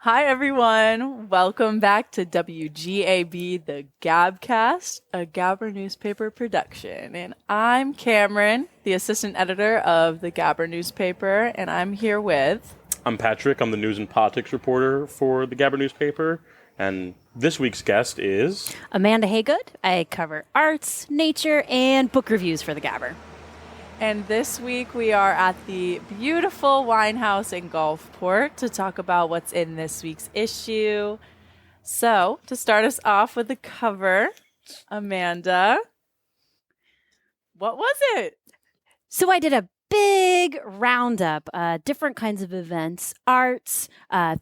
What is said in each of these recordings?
Hi, everyone. Welcome back to WGAB, the Gabcast, a Gabber Newspaper production. And I'm Cameron, the assistant editor of the Gabber Newspaper, and I'm here with... I'm Patrick. I'm the news and politics reporter for the Gabber Newspaper. And this week's guest is... Amanda Hagood. I cover arts, nature, and book reviews for the Gabber. And this week we are at the beautiful wine house in Gulfport to talk about what's in this week's issue. So, to start us off with the cover, Amanda, what was it? So I did a big roundup, different kinds of events, arts,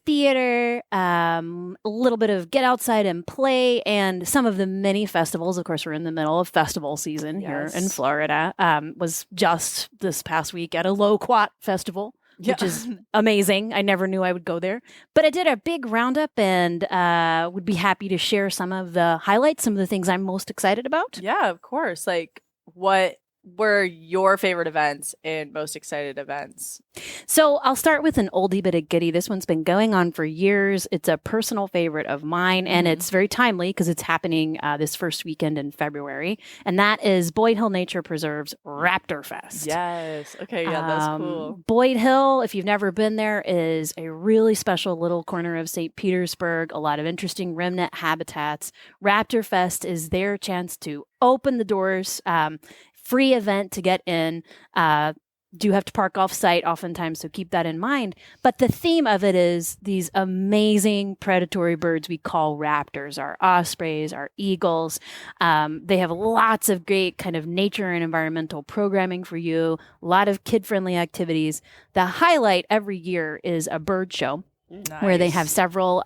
theater, a little bit of get outside and play, and some of the many festivals. Of course, we're in the middle of festival season here in Florida. Was just this past week at a Loquat festival, which is amazing. I never knew I would go there. But I did a big roundup and would be happy to share some of the highlights, some of the things I'm most excited about. Yeah, of course. Like, what were your favorite events and most excited events? So I'll start with an oldie but a goodie. This one's been going on for years. It's a personal favorite of mine, and it's very timely because it's happening this first weekend in February, and that is Boyd Hill Nature Preserve's Raptor Fest. Yes. Okay, yeah, that's cool. Boyd Hill, if you've never been there, is a really special little corner of St. Petersburg, a lot of interesting remnant habitats. Raptor Fest is their chance to open the doors. Free event to get in. Do have to park off site oftentimes, so keep that in mind. But the theme of it is these amazing predatory birds we call raptors, our ospreys, our eagles. They have lots of great kind of nature and environmental programming for you, a lot of kid-friendly activities. The highlight every year is a bird show. Nice. Where they have several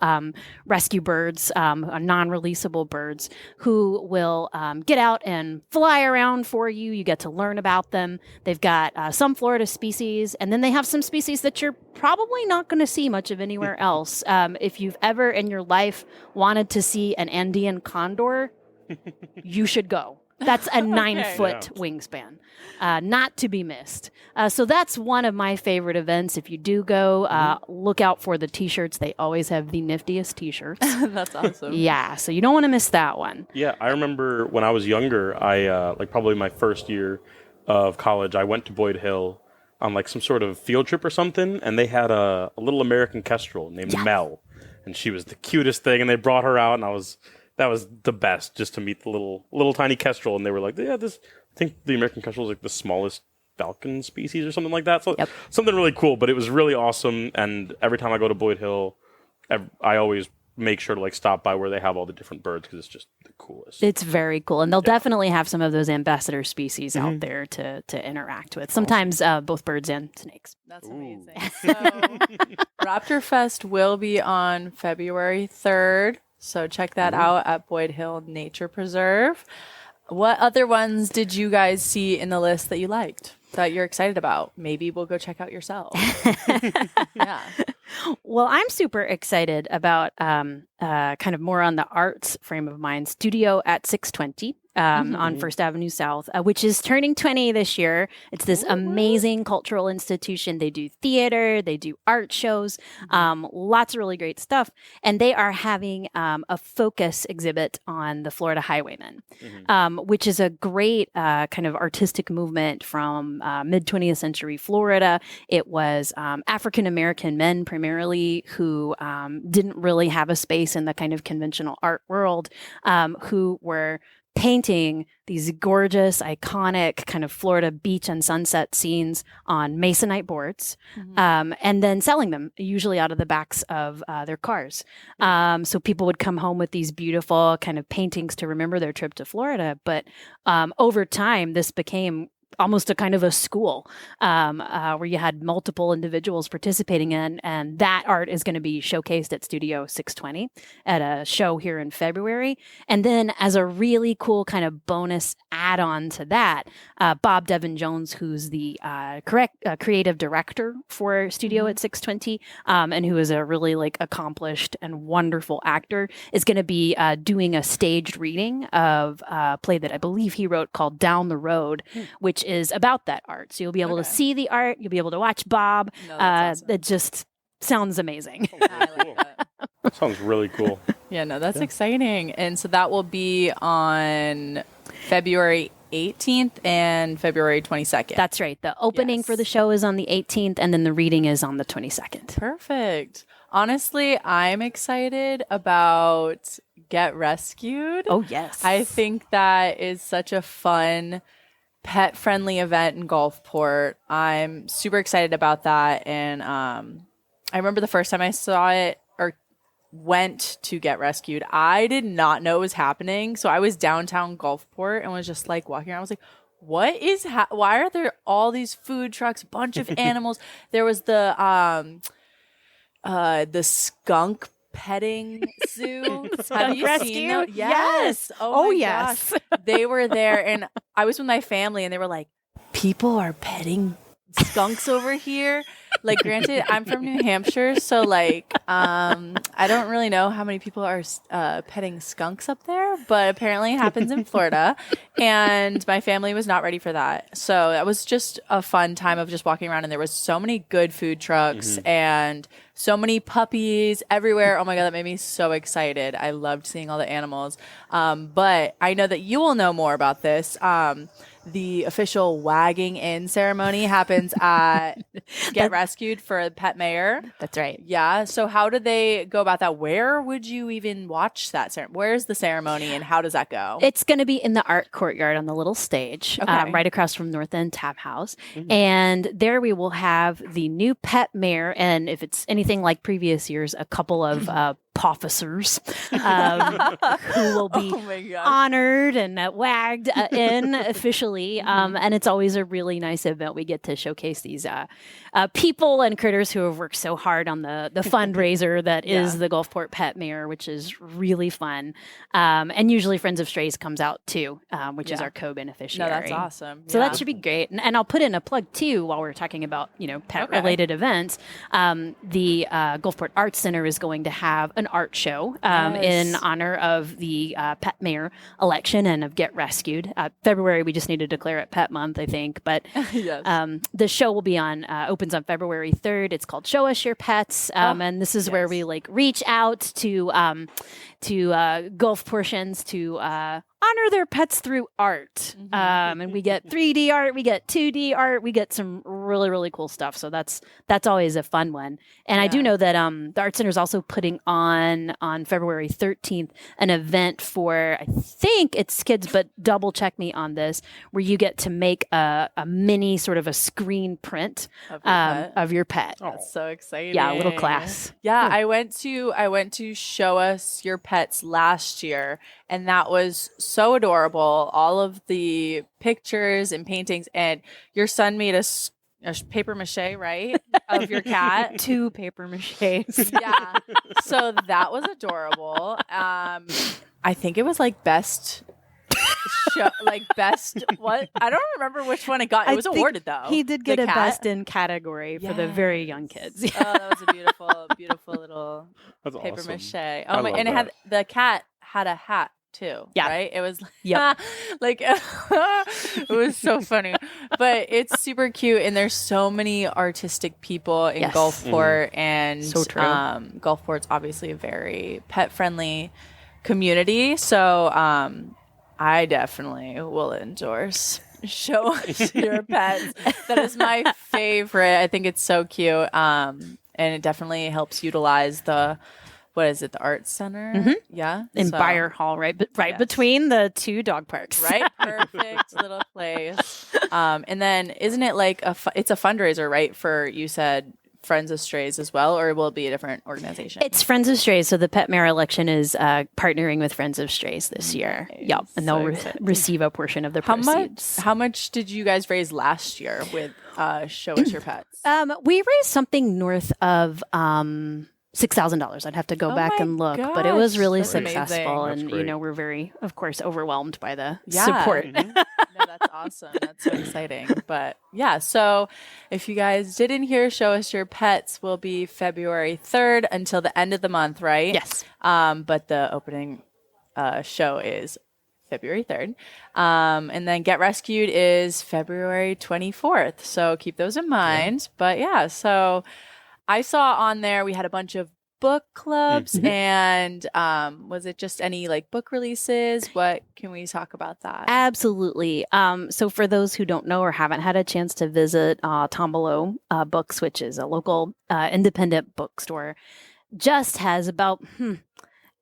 rescue birds, non-releasable birds, who will get out and fly around for you. You get to learn about them. They've got some Florida species, and then they have some species that you're probably not going to see much of anywhere else. If you've ever in your life wanted to see an Andean condor, you should go. That's a 9-foot wingspan, not to be missed. So that's one of my favorite events. If you do go, look out for the T-shirts. They always have the niftiest T-shirts. That's awesome. Yeah, so you don't want to miss that one. Yeah, I remember when I was younger, like probably my first year of college, I went to Boyd Hill on like some sort of field trip or something, and they had a little American kestrel named Mel, and she was the cutest thing, and they brought her out, and that was the best, just to meet the little tiny kestrel. And they were like, I think the American kestrel is like the smallest falcon species or something like that. So something really cool, but it was really awesome. And every time I go to Boyd Hill, I always make sure to like stop by where they have all the different birds because it's just the coolest. It's very cool. And they'll definitely have some of those ambassador species out there to interact with. Sometimes both birds and snakes. That's amazing. So Raptor Fest will be on February 3rd. So check that out at Boyd Hill Nature Preserve. What other ones did you guys see in the list that you liked, that you're excited about? Maybe we'll go check out yourself. Yeah. Well, I'm super excited about kind of more on the arts frame of mind. Studio at 620 on First Avenue South, which is turning 20 this year. It's this amazing cultural institution. They do theater, they do art shows, lots of really great stuff. And they are having a focus exhibit on the Florida Highwaymen, which is a great kind of artistic movement from mid-20th century Florida. It was African-American men primarily who didn't really have a space in the kind of conventional art world, who were painting these gorgeous, iconic kind of Florida beach and sunset scenes on masonite boards, and then selling them, usually out of the backs of their cars. So people would come home with these beautiful kind of paintings to remember their trip to Florida. But over time, this became almost a kind of a school where you had multiple individuals participating in, and that art is going to be showcased at Studio 620 at a show here in February. And then as a really cool kind of bonus add-on to that, Bob Devin Jones, who's the creative director for Studio at 620, and who is a really like accomplished and wonderful actor, is going to be doing a staged reading of a play that I believe he wrote called Down the Road, which is about that art. So you'll be able to see the art. You'll be able to watch Bob. No, that's awesome. It just sounds amazing. I like that. Sounds really cool. Yeah, no, that's exciting. And so that will be on February 18th and February 22nd. That's right. The opening for the show is on the 18th, and then the reading is on the 22nd. Perfect. Honestly, I'm excited about Get Rescued. Oh, yes. I think that is such a fun, pet-friendly event in Gulfport. I'm super excited about that. And I remember the first time I saw it or went to Get Rescued, I did not know it was happening. So I was downtown Gulfport and was just like walking around. I was like, what is why are there all these food trucks, bunch of animals? There was the skunk petting zoo. Have you seen that? Yes. Oh, my yes. gosh. They were there, and I was with my family, and they were like, people are petting skunks over here. Like, granted, I'm from New Hampshire, so like, I don't really know how many people are petting skunks up there, but apparently it happens in Florida, and my family was not ready for that. So that was just a fun time of just walking around, and there was so many good food trucks and so many puppies everywhere. Oh my God, that made me so excited. I loved seeing all the animals. But I know that you will know more about this. The official wagging in ceremony happens at Get Rescued for Pet Mayor. That's right. Yeah. So how do they go about that? Where would you even watch that ceremony? Where's the ceremony and how does that go? It's going to be in the art courtyard on the little stage, right across from North End Tap House. And there we will have the new pet mayor. And if it's anything like previous years, a couple of officers who will be honored and wagged in officially. And it's always a really nice event. We get to showcase these people and critters who have worked so hard on the fundraiser that is the Gulfport Pet Mayor, which is really fun. And usually Friends of Strays comes out too, which is our co-beneficiary. No, that's awesome. So that should be great. And I'll put in a plug too while we're talking about, pet-related events. The Gulfport Arts Center is going to have an art show in honor of the Pet Mayor election and of Get Rescued. February, we just need to declare it Pet Month, I think. But the show will be opens on February 3rd. It's called Show Us Your Pets. And this is where we reach out to Gulfportians to honor their pets through art. And we get 3D art, we get 2D art, we get some really, really cool stuff. So that's always a fun one. And I do know that the Art Center is also putting on February 13th an event for, I think it's kids, but double check me on this, where you get to make a mini sort of a screen print of your pet. That's so exciting. Yeah, a little class. Yeah, I went to Show Us Your Pets last year, and that was so adorable. All of the pictures and paintings, and your son made a paper mache, right, of your cat. 2 paper maches. Yeah, so that was adorable. I think it was like best what, I don't remember which one it got. It was awarded though. He did get a best in category for the very young kids. Oh, that was a beautiful little paper mache. Oh my! And the cat had a hat too. Yeah, right. It was like it was so funny, but it's super cute. And there's so many artistic people in Gulfport, and so true. Gulfport's obviously a very pet friendly community, so I definitely will endorse Show Us Your Pets. That is my favorite. I think it's so cute. And it definitely helps utilize the Arts Center? Yeah. In Beyer Hall, right between the 2 dog parks. Right? Perfect little place. And then isn't it like it's a fundraiser, right? For, you said, Friends of Strays as well, or will it be a different organization? It's Friends of Strays. So the Pet Mayor election is partnering with Friends of Strays this year. Yep. And they'll receive a portion of the proceeds. How much did you guys raise last year with Show Us Your Pets? We raised something north of $6,000. I'd have to go back and look, but it was really successful. And, we're very, of course, overwhelmed by the support. No, that's awesome. That's so exciting. But yeah, so if you guys didn't hear, Show Us Your Pets will be February 3rd until the end of the month, right? Yes. But the opening show is February 3rd. And then Get Rescued is February 24th. So keep those in mind. Yeah. But yeah, so I saw on there we had a bunch of book clubs and was it just any like book releases? What can we talk about that? Absolutely. So for those who don't know or haven't had a chance to visit Tombolo Books, which is a local independent bookstore, just has about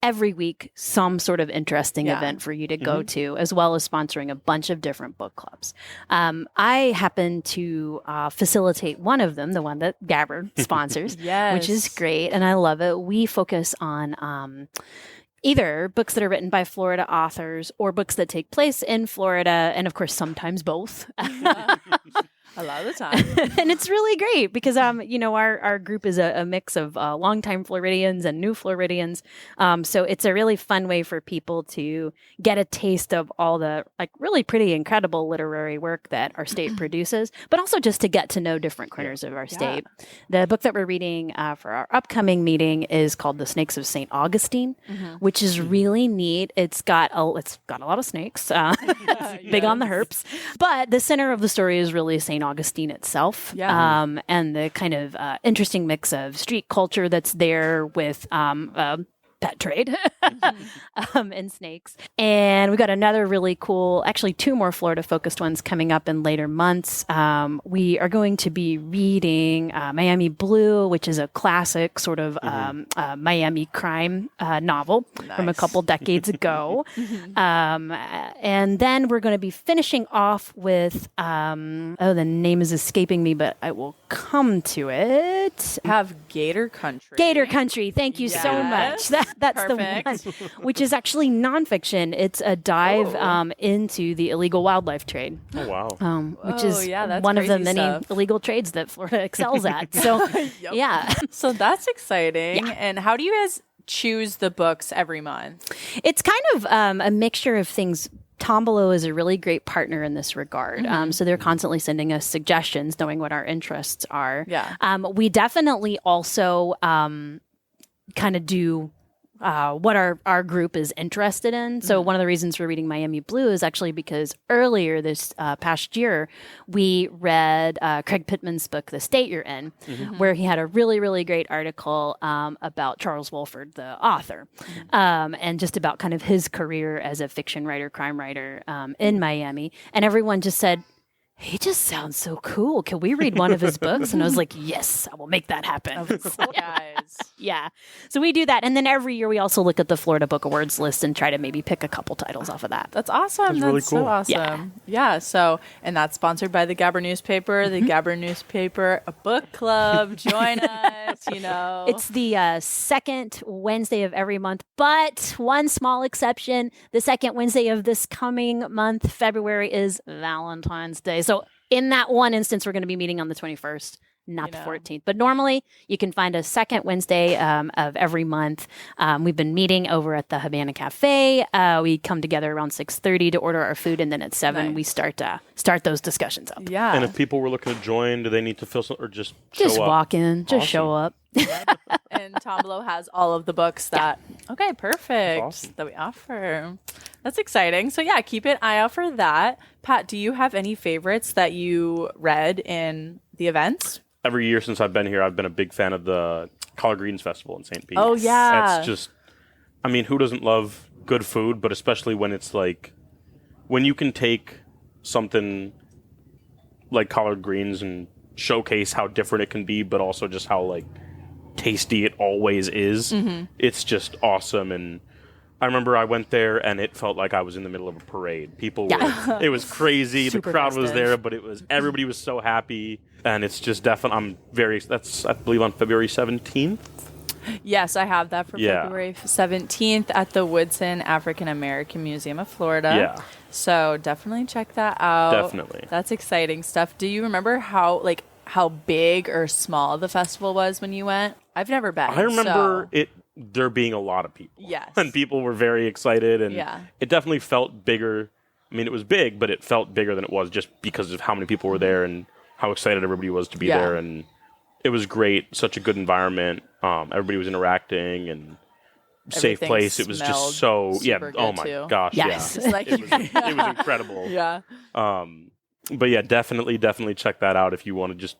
every week some sort of interesting event for you to go to, as well as sponsoring a bunch of different book clubs. I happen to facilitate one of them, the one that Gabber sponsors, which is great, and I love it. We focus on either books that are written by Florida authors or books that take place in Florida, and of course sometimes both. A lot of the time. And it's really great because, our group is a mix of longtime Floridians and new Floridians. So it's a really fun way for people to get a taste of all the really pretty incredible literary work that our state produces, but also just to get to know different corners of our state. The book that we're reading for our upcoming meeting is called The Snakes of St. Augustine, which is really neat. It's got a lot of snakes, big on the herps, but the center of the story is really St. Augustine itself, and the kind of interesting mix of street culture that's there with pet trade and snakes. And we got another really cool, actually two more Florida focused ones coming up in later months. We are going to be reading Miami Blue, which is a classic sort of Miami crime novel from a couple decades ago. And then we're going to be finishing off with, the name is escaping me, but I will come to it. Have Gator Country. Gator Country. Thank you so much. That's Perfect. the one, which is actually nonfiction. It's a dive into the illegal wildlife trade. Oh, wow. Which is that's one of the crazy many stuff. illegal trades that Florida excels at. So, So that's exciting. And how do you guys choose the books every month? It's kind of a mixture of things. Tombolo is a really great partner in this regard. So they're constantly sending us suggestions, knowing what our interests are. We definitely also kind of do what our group is interested in. So one of the reasons we're reading Miami Blue is actually because earlier this past year, we read Craig Pittman's book, The State You're In, where he had a really, really great article about Charles Wolford, the author, and just about kind of his career as a fiction writer, crime writer in Miami. And everyone just said, he just sounds so cool. Can we read one of his books? And I was like, yes, I will make that happen. Of course. Yeah. So we do that. And then every year we also look at the Florida Book Awards list and try to maybe pick a couple titles off of that. That's awesome. That's really so cool. awesome. Yeah. So, and that's sponsored by the Gabber Newspaper, the Gabber Newspaper, a book club. Join us, It's the second Wednesday of every month, but one small exception. The second Wednesday of this coming month, February, is Valentine's Day. So in that one instance, we're going to be meeting on the 21st. Not the 14th. But normally you can find a second Wednesday of every month. We've been meeting over at the Havana Cafe. We come together around 6:30 to order our food, and then at 7 we start those discussions up. Yeah. And if people were looking to join, do they need to fill some or just Just show up? walk in, just show up. And Tombolo has all of the books that perfect Awesome. that we offer. That's exciting. So yeah, keep an eye out for that. Pat, do you have any favorites that you read in the events? Every year since I've been here, I've been a big fan of the Collard Greens Festival in St. Pete. Oh, yeah. That's just, I mean, who doesn't love good food? But especially when it's like, when you can take something like collard greens and showcase how different it can be, but also just how like tasty it always is. It's just awesome. And I remember I went there and it felt like I was in the middle of a parade. People were, it was crazy. The crowd was there, but everybody was so happy. And it's just definitely, that's, I believe, on February 17th. Yes, I have that for February 17th at the Woodson African American Museum of Florida. Yeah. So definitely check that out. Definitely. That's exciting stuff. Do you remember how big or small the festival was when you went? I've never been. I remember there being a lot of people. Yes. And people were very excited. And Yeah. it definitely felt bigger. I mean, it was big, but it felt bigger than it was just because of how many people were there and how excited everybody was to be there. And it was great. Such a good environment. Everybody was interacting and safe Everything place. It was just so, super oh good, my too. gosh. Yes. Yeah. It was incredible. Yeah. But yeah, definitely check that out if you want to just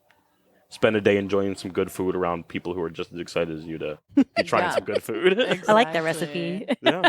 spend a day enjoying some good food around people who are just as excited as you to be trying Yeah. some good food. I like that recipe. Yeah.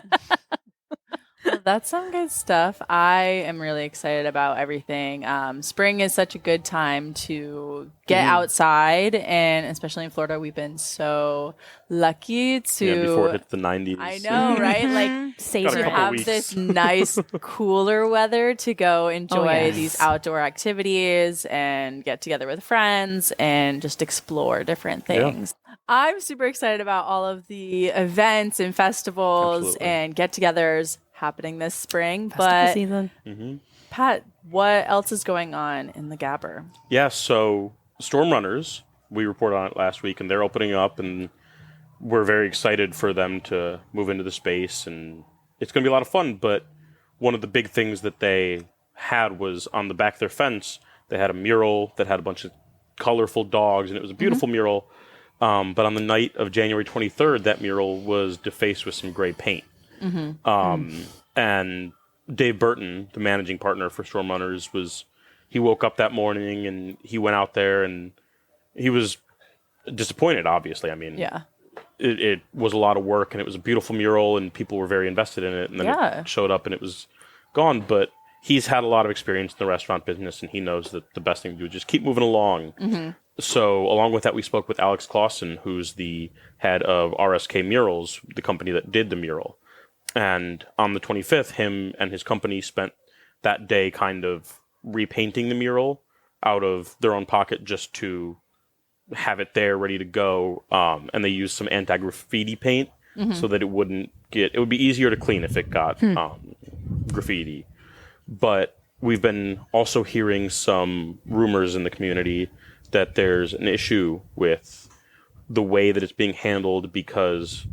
Well, that's some good stuff. I am really excited about everything. Spring is such a good time to get outside, and especially in Florida, we've been so lucky to. Yeah, before it hits the 90s. I know, right? Like Save Got a to couple have weeks. this nice, cooler weather to go enjoy yes. these outdoor activities and get together with friends and just explore different Yeah. things. I'm super excited about all of the events and festivals Absolutely. and get-togethers happening this spring. Festival But season. Pat, what else is going on in the Gabber? Yeah, so Storm Runners, we reported on it last week, and they're opening up, and we're very excited for them to move into the space, and it's going to be a lot of fun. But one of the big things that they had was on the back of their fence, they had a mural that had a bunch of colorful dogs, and it was a beautiful mural. But on the night of January 23rd, that mural was defaced with some gray paint. And Dave Burton, the managing partner for Storm Runners, he woke up that morning and he went out there and he was disappointed, obviously. I mean, Yeah. it was a lot of work and it was a beautiful mural and people were very invested in it. And then it showed up and it was gone. But he's had a lot of experience in the restaurant business and he knows that the best thing to do is just keep moving along. So along with that, we spoke with Alex Clausen, who's the head of RSK Murals, the company that did the mural. And on the 25th, him and his company spent that day kind of repainting the mural out of their own pocket just to have it there ready to go. And they used some anti-graffiti paint so that it would be easier to clean if it got graffiti. But we've been also hearing some rumors in the community that there's an issue with the way that it's being handled because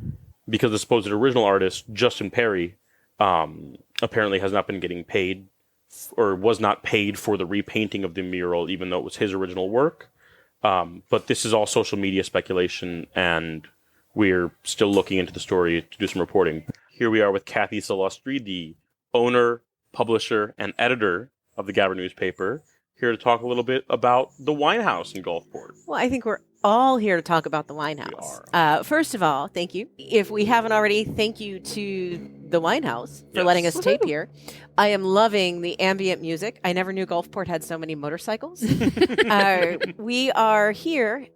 the supposed original artist, Justin Perry, apparently has not been getting paid or was not paid for the repainting of the mural, even though it was his original work. But this is all social media speculation, and we're still looking into the story to do some reporting. Here we are with Cathy Salustri, the owner, publisher, and editor of the Gabber Newspaper, here to talk a little bit about the wine house in Gulfport. Well, I think we're all here to talk about the wine house. First of all, thank you. If we haven't already, thank you to the wine house for letting us tape here. I am loving the ambient music. I never knew Gulfport had so many motorcycles. We are here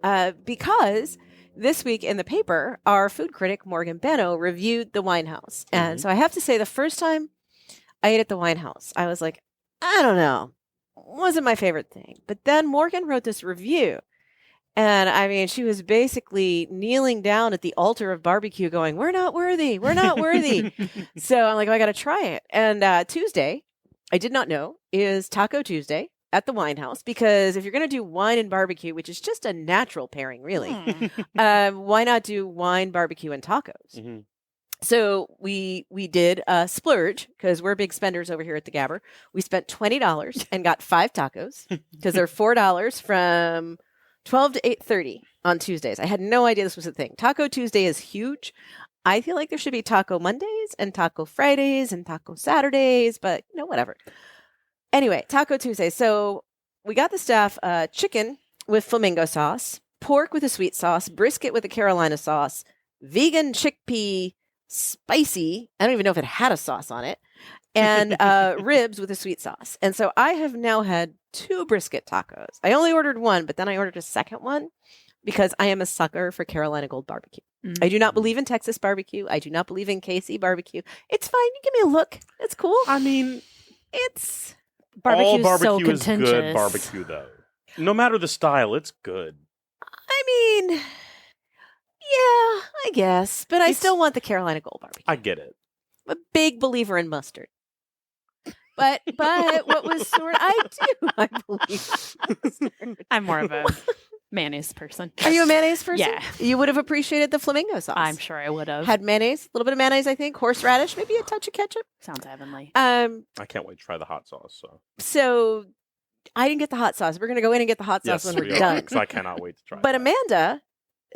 because this week in the paper, our food critic, Morgan Benno, reviewed the wine house. And so I have to say, the first time I ate at the wine house, I was like, I don't know. Wasn't my favorite thing. But then Morgan wrote this review. And I mean, she was basically kneeling down at the altar of barbecue going, we're not worthy. We're not worthy. So I'm like, I got to try it. And Tuesday, I did not know, is Taco Tuesday at the wine house. Because if you're going to do wine and barbecue, which is just a natural pairing, really, why not do wine, barbecue, and tacos? So we did splurge because we're big spenders over here at the Gabber. We spent $20 and got 5 tacos because they're $4 from 12 to 8:30 on Tuesdays. I had no idea this was a thing. Taco Tuesday is huge. I feel like there should be Taco Mondays and Taco Fridays and Taco Saturdays, but whatever. Anyway, Taco Tuesday. So we got the stuff, chicken with flamingo sauce, pork with a sweet sauce, brisket with a Carolina sauce, vegan chickpea spicy. I don't even know if it had a sauce on it. And ribs with a sweet sauce. And so I have now had 2 brisket tacos. I only ordered one, but then I ordered a second one because I am a sucker for Carolina Gold barbecue. I do not believe in Texas barbecue. I do not believe in KC barbecue. It's fine. You give me a look. It's cool. I mean, it's all Barbecue's barbecue so is good contentious. barbecue, though. No matter the style, it's good. I mean, yeah, I guess. But I still want the Carolina Gold barbecue. I get it. I'm a big believer in mustard. But what was sort of, I believe. I'm more of a mayonnaise person. Are you a mayonnaise person? Yeah. You would have appreciated the flamingo sauce. I'm sure I would have. Had mayonnaise, a little bit of mayonnaise, I think, horseradish, maybe a touch of ketchup. Sounds heavenly. I can't wait to try the hot sauce. So I didn't get the hot sauce. We're going to go in and get the hot sauce when we're done. Because I cannot wait to try But that. Amanda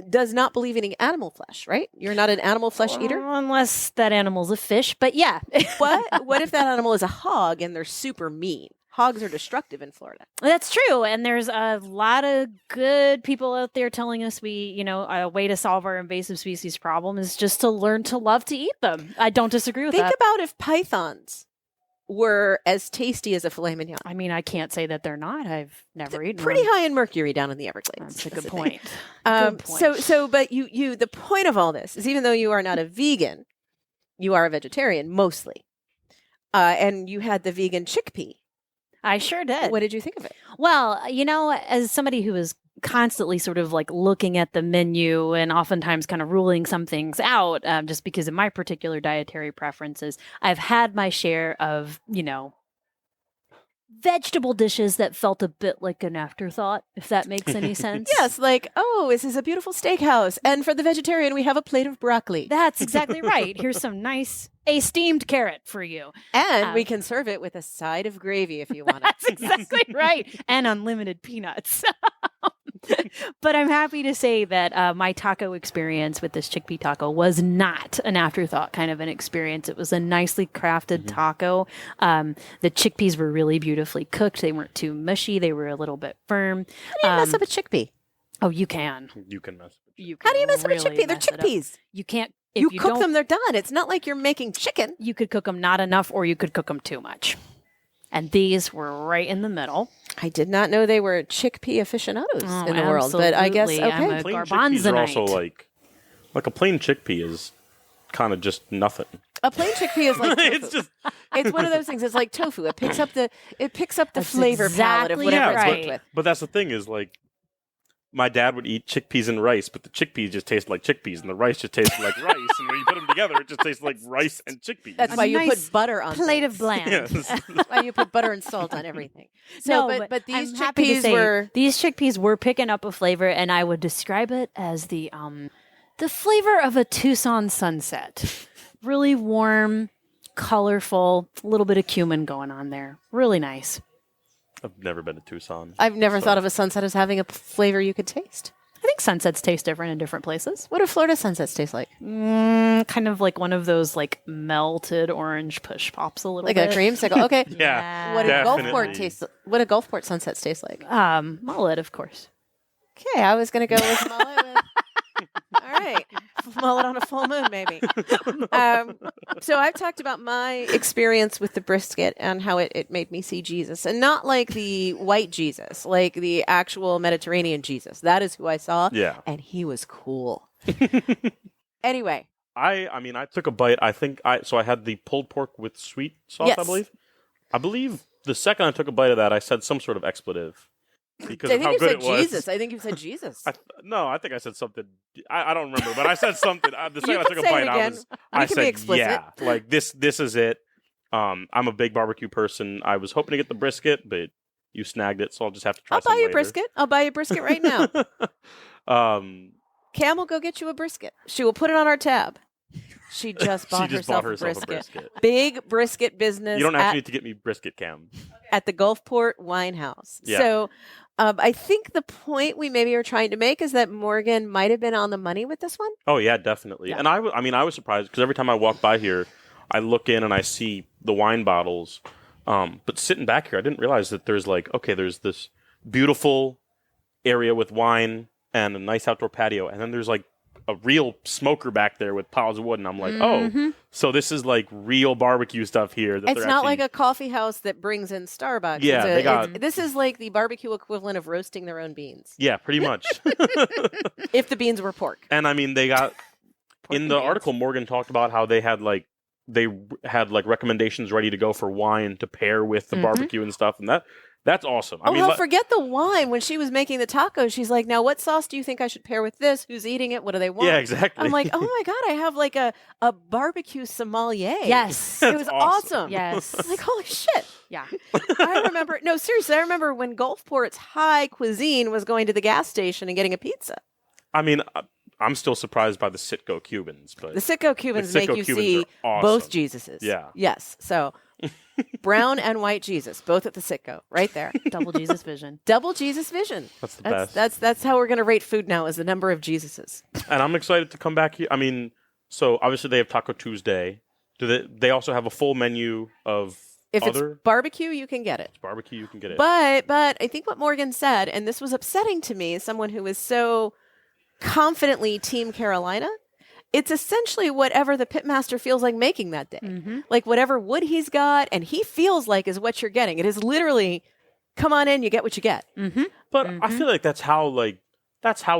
does not believe in eating animal flesh, right? You're not an animal flesh eater? Unless that animal's a fish, but yeah. What if that animal is a hog and they're super mean? hogs are destructive in Florida. That's true. And there's a lot of good people out there telling us a way to solve our invasive species problem is just to learn to love to eat them. I don't disagree with that. Think about if pythons were as tasty as a filet mignon. I mean, I can't say that they're not. I've never eaten Pretty one. high in mercury down in the Everglades. That's a good point. But the point of all this is, even though you are not a vegan, you are a vegetarian mostly. And you had the vegan chickpea. I sure did. What did you think of it? Well, as somebody who is constantly sort of like looking at the menu and oftentimes kind of ruling some things out just because of my particular dietary preferences, I've had my share of, vegetable dishes that felt a bit like an afterthought, if that makes any sense. Yes, like, this is a beautiful steakhouse. And for the vegetarian, we have a plate of broccoli. That's exactly right. Here's some nice steamed carrot for you. And we can serve it with a side of gravy if you want it. That's exactly right. And unlimited peanuts. But I'm happy to say that my taco experience with this chickpea taco was not an afterthought kind of an experience. It was a nicely crafted taco. The chickpeas were really beautifully cooked. They weren't too mushy. They were a little bit firm. How do you mess up a chickpea? Oh, you can. You can mess with it. How do you mess up a chickpea? They're chickpeas. You can't. You cook them, they're done. It's not like you're making chicken. You could cook them not enough or you could cook them too much. And these were right in the middle. I did not know they were chickpea aficionados in the world, but I guess okay. I'm a Plain chickpeas garbanzonite. are also like a plain chickpea is kind of just nothing. A plain chickpea is like tofu. It's just It's one of those things. It's like tofu. It picks up the That's flavor palette of exactly whatever right. it's cooked with. but that's the thing is like my dad would eat chickpeas and rice, but the chickpeas just tasted like chickpeas, and the rice just tasted like rice. And when you put them together, it just tastes like rice and chickpeas. That's why you nice put butter on plate things. of bland. Yes. That's why you put butter and salt on everything. But these I'm happy to chickpeas say were these chickpeas were picking up a flavor, and I would describe it as the flavor of a Tucson sunset. Really warm, colorful, a little bit of cumin going on there. Really nice. I've never been to Tucson. I've never thought of a sunset as having a flavor you could taast. I think sunsets taste different in different places. What do Florida sunsets taste like? Kind of like one of those like melted orange push pops a little Like bit. a creamsicle? Okay. Yeah. What do Definitely. Gulfport taste? What do Gulfport sunsets taste like? Mullet, of course. Okay, I was going to go with mullet. All right. Mullet on a full moon, maybe. So I've talked about my experience with the brisket and how it made me see Jesus. And not like the white Jesus, like the actual Mediterranean Jesus. That is who I saw. Yeah. And he was cool. Anyway. I took a bite. I had the pulled pork with sweet sauce, Yes. I believe. I believe the second I took a bite of that, I said some sort of expletive. Because I of think how you good said it was. Jesus. I think you said Jesus. I think I said something. I don't remember, but I said something. The second I can took a say it bite, again. I We can be said, explicit. yeah, like this is it. I'm a big barbecue person. I was hoping to get the brisket, but you snagged it, so I'll just have to try I'll some buy you a later. brisket. I'll buy you a brisket right now. Um, Cam will go get you a brisket. She will put it on our tab. She just bought herself a brisket. Big brisket business. You don't actually need to get me brisket, Cam. At the Gulfport Wine House. Yeah. So I think the point we maybe are trying to make is that Morgan might have been on the money with this one. Oh yeah, definitely. Yeah. And I was surprised because every time I walk by here, I look in and I see the wine bottles. But sitting back here, I didn't realize that there's this beautiful area with wine and a nice outdoor patio, and then there's like a real smoker back there with piles of wood, and I'm like, oh, so this is like real barbecue stuff here. That It's not like a coffee house that brings in Starbucks. Yeah, this is like the barbecue equivalent of roasting their own beans. Yeah, pretty much. If the beans were pork. And I mean, they got in the beans. article, Morgan talked about how they had recommendations ready to go for wine to pair with the barbecue and stuff, and that's awesome. I mean, forget the wine. When she was making the tacos, she's like, now what sauce do you think I should pair with this? Who's eating it? What do they want? yeah, exactly. I'm like, oh my God, I have like a barbecue sommelier. Yes. It was awesome. awesome. Yes. Like, holy shit. Yeah. I remember when Gulfport's high cuisine was going to the gas station and getting a pizza. I mean, I'm still surprised by the Sitco Cubans, but The Sitco Cubans The make Sitco you Cubans see are awesome. both Jesuses. Yeah. Yes. So brown and white Jesus, both at the Sitco, right there. Double Jesus vision. Double Jesus vision. That's the best. That's how we're going to rate food now, is the number of Jesuses. And I'm excited to come back here. I mean, so obviously they have Taco Tuesday. Do they also have a full menu of If Other- it's barbecue, you can get it. Barbecue, you can get it. But I think what Morgan said, and this was upsetting to me, as someone who is so confidently Team Carolina, it's essentially whatever the pitmaster feels like making that day. Like whatever wood he's got and he feels like is what you're getting. It is literally, come on in, you get what you get. But I feel like that's how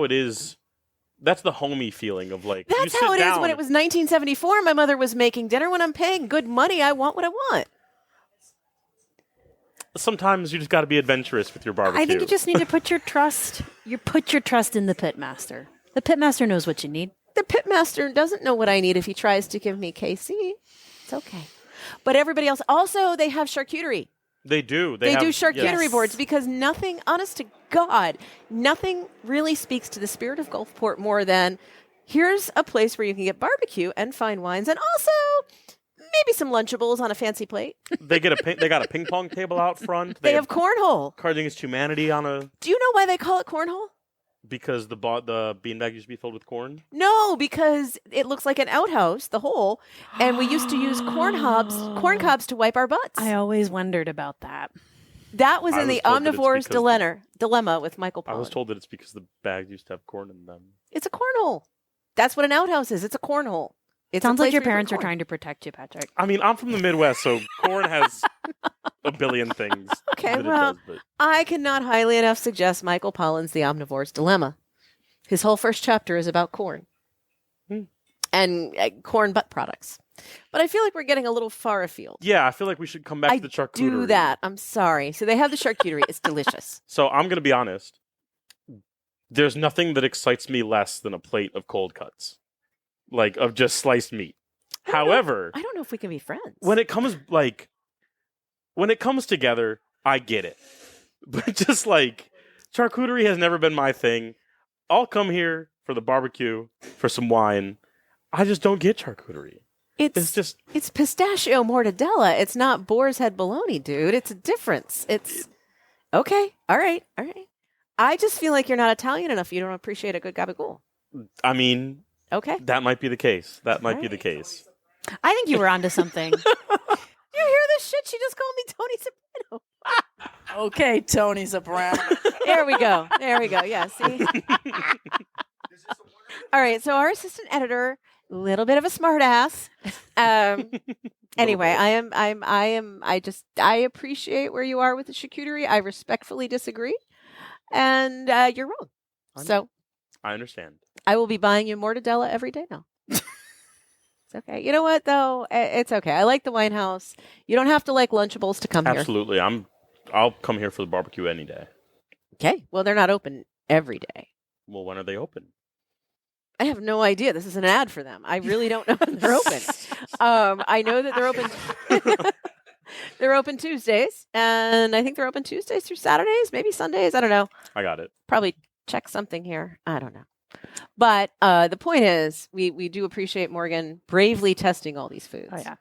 it is. That's the homey feeling of like. That's you how sit it is down. when it was 1974. My mother was making dinner. When I'm paying good money, I want what I want. Sometimes you just got to be adventurous with your barbecue. I think you just need to put your trust. Put your trust in the pitmaster. The pitmaster knows what you need. The pitmaster doesn't know what I need if he tries to give me KC. It's okay. But everybody else, also, they have charcuterie. They do. They have, do charcuterie yes. boards because nothing, honest to God, nothing really speaks to the spirit of Gulfport more than here's a place where you can get barbecue and fine wines and also maybe some Lunchables on a fancy plate. They got a ping pong table out front. They have cornhole. Cards Against Humanity on a. Do you know why they call it cornhole? Because the beanbag used to be filled with corn? No, because it looks like an outhouse, the hole, and we used to use corn cobs to wipe our butts. I always wondered about that. That was I in was the told that it's omnivore's because dilemma with Michael I Pollan. was told that it's because the bags used to have corn in them. It's a cornhole. That's what an outhouse is. It's a cornhole. It Sounds like your parents are trying to protect you, Patrick. I mean, I'm from the Midwest, so corn has a billion things. Okay, that it well, does, but I cannot highly enough suggest Michael Pollan's The Omnivore's Dilemma. His whole first chapter is about corn and corn butt products. But I feel like we're getting a little far afield. yeah, I feel like we should come back I to the charcuterie. do that. I'm sorry. So they have the charcuterie. It's delicious. So I'm going to be honest. There's nothing that excites me less than a plate of cold cuts, like of just sliced meat. However, I don't know if we can be friends. when it comes together, I get it. But just like charcuterie has never been my thing. I'll come here for the barbecue, for some wine. I just don't get charcuterie. It's pistachio mortadella. It's not boar's head bologna, dude. It's a difference. It's okay. All right. I just feel like you're not Italian enough. You don't appreciate a good gabagool. I mean, Okay. that might be the case. I think you were onto something. You hear this shit? She just called me Tony Soprano. Okay, Tony Soprano. There we go. Yeah, see? All right, so our assistant editor, little bit of a smart ass. Anyway, I appreciate where you are with the charcuterie. I respectfully disagree. And you're wrong. So I understand. I will be buying you mortadella every day now. It's okay. You know what, though? It's okay. I like the Winehouse. You don't have to like Lunchables to come here. Absolutely. I'll come here for the barbecue any day. Okay. Well, they're not open every day. Well, when are they open? I have no idea. This is an ad for them. I really don't know when they're open. I know that they're open. They're open Tuesdays, and I think they're open Tuesdays through Saturdays, maybe Sundays. I don't know. I got it. Probably check something here. I don't know. But the point is, we do appreciate Morgan bravely testing all these foods. Oh, yeah.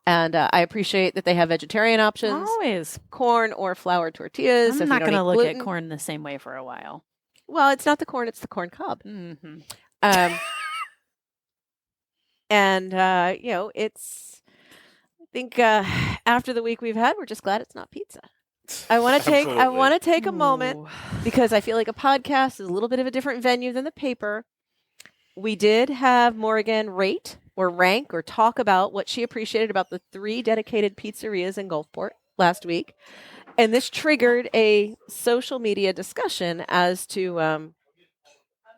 And I appreciate that they have vegetarian options, Always. corn or flour tortillas. I'm if not going to look at corn the same way for a while. Well, it's not the corn; it's the corn cob. Mm-hmm. And it's. I think after the week we've had, we're just glad it's not pizza. I want to take a moment because I feel like a podcast is a little bit of a different venue than the paper. We did have Morgan rate or rank or talk about what she appreciated about the 3 dedicated pizzerias in Gulfport last week. And this triggered a social media discussion as to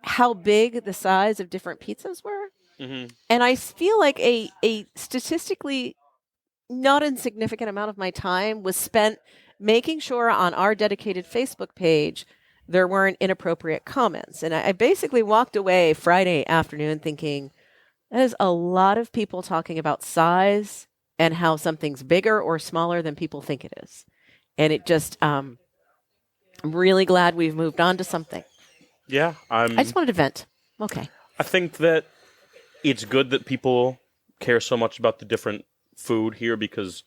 how big the size of different pizzas were. Mm-hmm. And I feel like a statistically not insignificant amount of my time was spent making sure on our dedicated Facebook page there weren't inappropriate comments. And I basically walked away Friday afternoon thinking, that is a lot of people talking about size and how something's bigger or smaller than people think it is. And it just, I'm really glad we've moved on to something. Yeah. I just wanted to vent. Okay. I think that it's good that people care so much about the different food here because,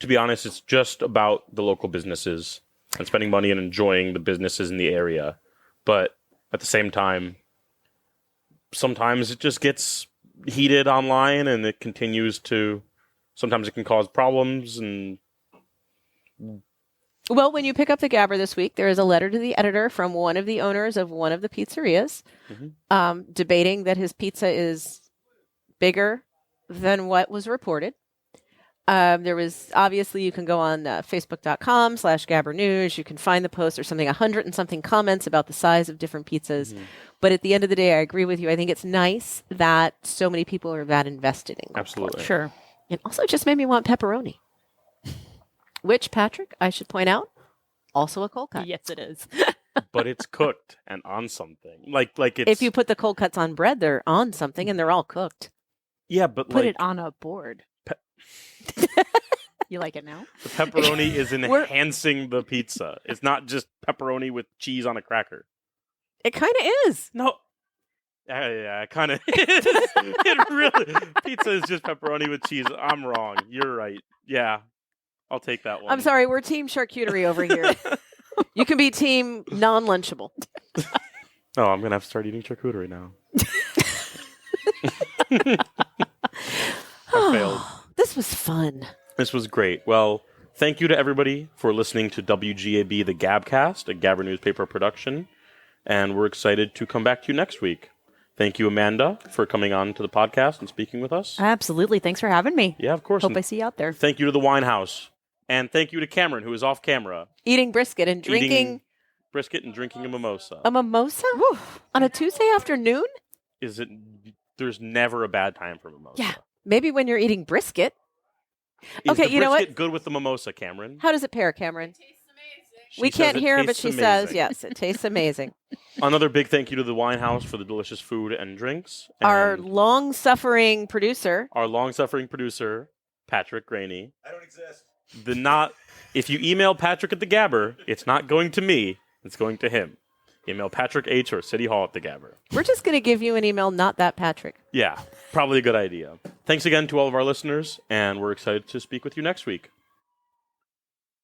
to be honest, it's just about the local businesses and spending money and enjoying the businesses in the area. But at the same time, sometimes it just gets heated online and it continues to, sometimes it can cause problems and Well, when you pick up the Gabber this week, there is a letter to the editor from one of the owners of one of the pizzerias debating that his pizza is bigger than what was reported. There was, obviously, you can go on facebook.com/Gabber News. You can find the post. There's something 100 and something comments about the size of different pizzas. But at the end of the day, I agree with you. I think it's nice that so many people are that invested in Gulfport. Absolutely. Sure. It also just made me want pepperoni. Which, Patrick, I should point out, also a cold cut. Yes, it is. But it's cooked and on something. Like it's... If you put the cold cuts on bread, they're on something and they're all cooked. Yeah, but Put it on a board. You like it now? The pepperoni is enhancing the pizza. It's not just pepperoni with cheese on a cracker. It kind of is. No. Yeah, it kind of is. It really... Pizza is just pepperoni with cheese. I'm wrong. You're right. Yeah. I'll take that one. I'm sorry, we're team charcuterie over here. You can be team non-lunchable. Oh, I'm going to have to start eating charcuterie now. I failed. This was fun. This was great. Well, thank you to everybody for listening to WGAB, the Gabcast, a Gabber Newspaper production. And we're excited to come back to you next week. Thank you, Amanda, for coming on to the podcast and speaking with us. Absolutely. Thanks for having me. Yeah, of course. Hope And I see you out there. thank you to the Wine House. And thank you to Cameron, who is off camera. Eating brisket and drinking Eating brisket and drinking a mimosa. a mimosa on a Tuesday afternoon? Is it? There's never a bad time for mimosa. Yeah. Maybe when you're eating brisket. Is Okay, the you know what? brisket good with the mimosa, Cameron? How does it pair, Cameron? She We says can't it hear her, but tastes she says, amazing. yes, it tastes amazing. Another big thank you to the Wine House for the delicious food and drinks. Our And long-suffering producer. our long-suffering producer, Patrick Graney. I don't exist. If you email Patrick at the Gabber, it's not going to me, it's going to him. Email Patrick H. or City Hall at the Gabber. We're just going to give you an email, not that Patrick. Yeah, probably a good idea. Thanks again to all of our listeners, and we're excited to speak with you next week.